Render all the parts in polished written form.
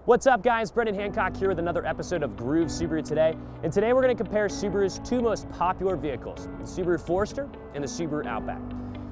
What's up guys, Brendan Hancock here with another episode of Groove Subaru Today. And today we're going to compare Subaru's two most popular vehicles, the Subaru Forester and the Subaru Outback.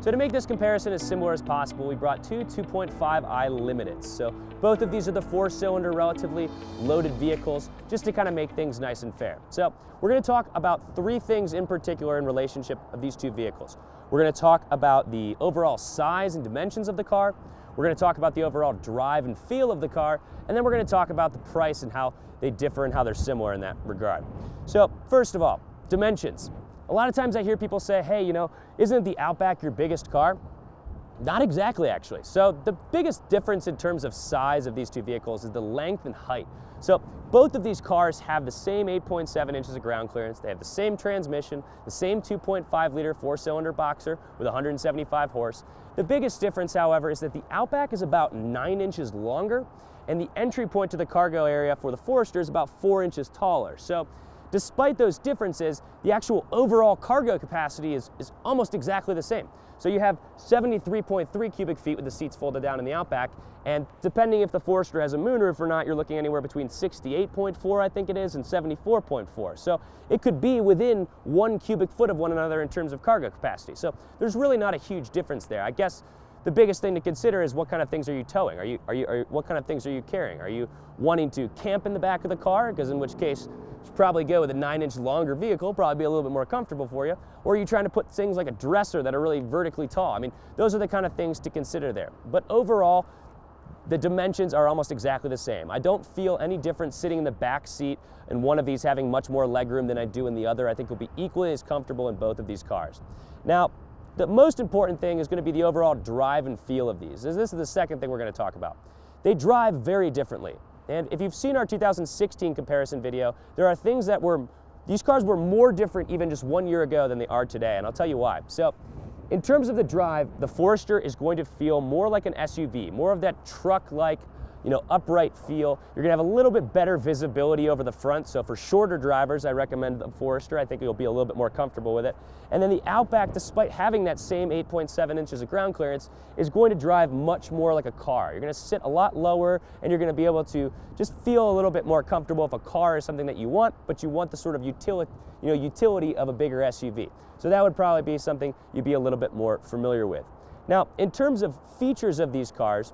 So to make this comparison as similar as possible, we brought two 2.5i Limiteds. So both of these are the 4-cylinder, relatively loaded vehicles, just to kind of make things nice and fair. So we're going to talk about three things in particular in relationship of these two vehicles. We're going to talk about the overall size and dimensions of the car. We're going to talk about the overall drive and feel of the car, and then we're going to talk about the price and how they differ and how they're similar in that regard. So first of all, dimensions. A lot of times I hear people say, hey, isn't the Outback your biggest car? Not exactly, actually. So the biggest difference in terms of size of these two vehicles is the length and height. So both of these cars have the same 8.7 inches of ground clearance. They have the same transmission, the same 2.5-liter 4-cylinder boxer with 175 horse. The biggest difference, however, is that the Outback is about 9 inches longer, and the entry point to the cargo area for the Forester is about 4 inches taller. So despite those differences, the actual overall cargo capacity is almost exactly the same. So you have 73.3 cubic feet with the seats folded down in the Outback, and depending if the Forester has a moonroof or not, you're looking anywhere between 68.4, I think it is, and 74.4. So it could be within 1 cubic foot of one another in terms of cargo capacity. So there's really not a huge difference there. I guess the biggest thing to consider is what kind of things are you towing? What kind of things are you carrying? Are you wanting to camp in the back of the car? Because in which case, you should probably go with a 9-inch longer vehicle, probably be a little bit more comfortable for you. Or are you trying to put things like a dresser that are really vertically tall? I mean, those are the kind of things to consider there. But overall, the dimensions are almost exactly the same. I don't feel any difference sitting in the back seat and one of these having much more legroom than I do in the other. I think you'll be equally as comfortable in both of these cars. Now, the most important thing is going to be the overall drive and feel of these. This is the second thing we're going to talk about. They drive very differently. And if you've seen our 2016 comparison video, there are things that these cars were more different even just 1 year ago than they are today, and I'll tell you why. So, in terms of the drive, the Forester is going to feel more like an SUV, more of that truck-like, upright feel. You're gonna have a little bit better visibility over the front, so for shorter drivers, I recommend the Forester. I think you'll be a little bit more comfortable with it. And then the Outback, despite having that same 8.7 inches of ground clearance, is going to drive much more like a car. You're gonna sit a lot lower, and you're gonna be able to just feel a little bit more comfortable if a car is something that you want, but you want the sort of utility of a bigger SUV. So that would probably be something you'd be a little bit more familiar with. Now, in terms of features of these cars,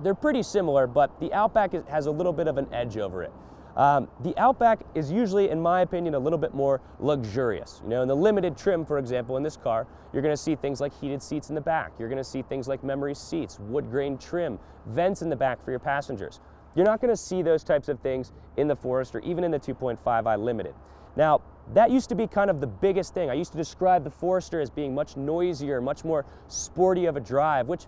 they're pretty similar, but the Outback has a little bit of an edge over it. The Outback is usually, in my opinion, a little bit more luxurious. In the limited trim, for example, in this car, you're going to see things like heated seats in the back. You're going to see things like memory seats, wood grain trim, vents in the back for your passengers. You're not going to see those types of things in the Forester, even in the 2.5i Limited. Now, that used to be kind of the biggest thing. I used to describe the Forester as being much noisier, much more sporty of a drive, which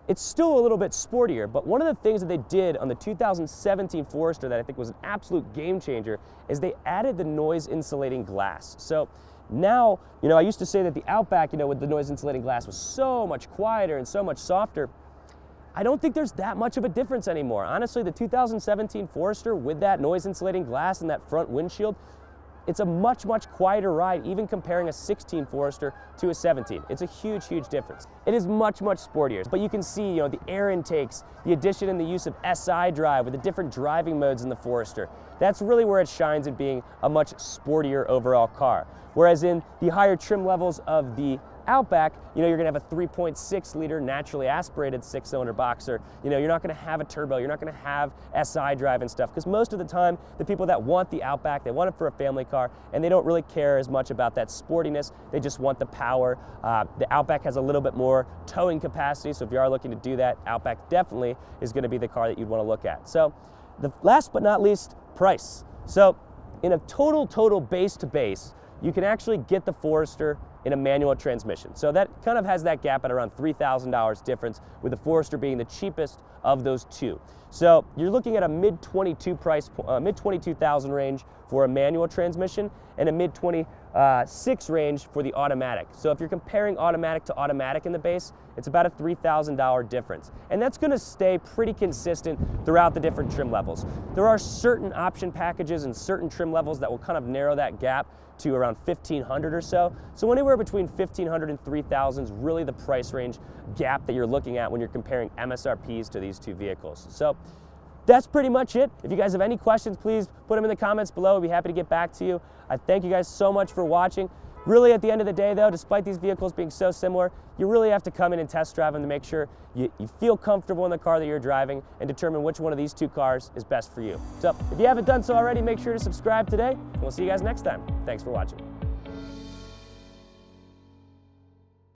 it's still a little bit sportier, but one of the things that they did on the 2017 Forester that I think was an absolute game changer is they added the noise insulating glass. So now, I used to say that the Outback, with the noise insulating glass was so much quieter and so much softer. I don't think there's that much of a difference anymore. Honestly, the 2017 Forester with that noise insulating glass and that front windshield, it's a much, much quieter ride, even comparing a 16 Forester to a 17. It's a huge, huge difference. It is much, much sportier, but you can see, the air intakes, the addition and the use of SI drive with the different driving modes in the Forester. That's really where it shines in being a much sportier overall car. Whereas in the higher trim levels of the Outback, you're gonna have a 3.6-liter naturally aspirated 6-cylinder boxer. You're not gonna have a turbo, you're not gonna have SI drive and stuff, because most of the time, the people that want the Outback, they want it for a family car, and they don't really care as much about that sportiness, they just want the power. The Outback has a little bit more towing capacity, so if you are looking to do that, Outback definitely is gonna be the car that you'd wanna look at. So, the last but not least, price. So, in a total base to base, you can actually get the Forester in a manual transmission. So that kind of has that gap at around $3,000 difference, with the Forester being the cheapest of those two. So you're looking at a mid-22,000 range for a manual transmission and a mid-26 range for the automatic. So if you're comparing automatic to automatic in the base, it's about a $3,000 difference. And that's going to stay pretty consistent throughout the different trim levels. There are certain option packages and certain trim levels that will kind of narrow that gap to around $1,500 or so. So anywhere between $1,500 and $3,000 is really the price range gap that you're looking at when you're comparing MSRPs to these two vehicles. So that's pretty much it. If you guys have any questions, please put them in the comments below. I'd be happy to get back to you. I thank you guys so much for watching. Really, at the end of the day though, despite these vehicles being so similar, you really have to come in and test drive them to make sure you feel comfortable in the car that you're driving and determine which one of these two cars is best for you. So if you haven't done so already, make sure to subscribe today, and we'll see you guys next time. Thanks for watching.